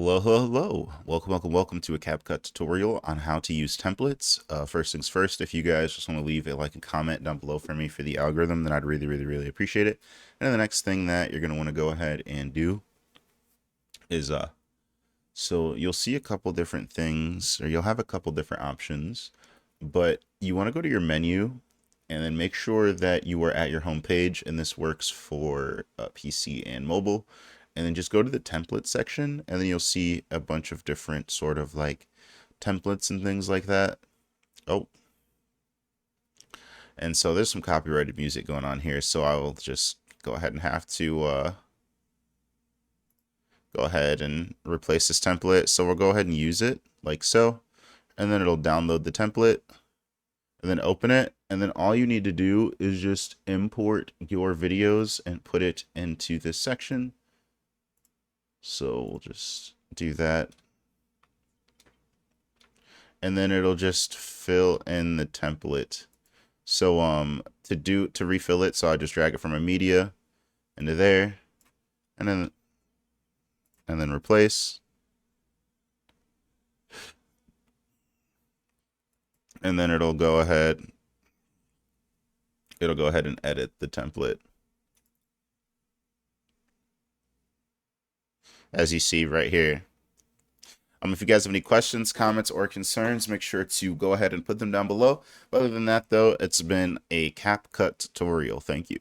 Hello, hello. Welcome to a Capcut tutorial on how to use templates. First things first, if you guys just want to leave a like and comment down below for me for the algorithm, then I'd really appreciate it. And then the next thing that you're going to want to go ahead and do is, so you'll see a couple different things, or you'll have a couple different options, but you want to go to your menu and then make sure that you are at your home page, and this works for PC and mobile. And then just go to the template section, and then you'll see a bunch of different sort of like templates and things like that. Oh, and so there's some copyrighted music going on here, so I will just go ahead and have to go ahead and replace this template. So we'll go ahead and use it like so, and then it'll download the template and then open it. And then all you need to do is just import your videos and put it into this section. So we'll just do that. And then it'll just fill in the template. So to refill it, so I just drag it from a media into there, and then replace. And then it'll go ahead and edit the template, as you see right here. If you guys have any questions, comments, or concerns, make sure to go ahead and put them down below. Other than that, though, it's been a CapCut tutorial. Thank you.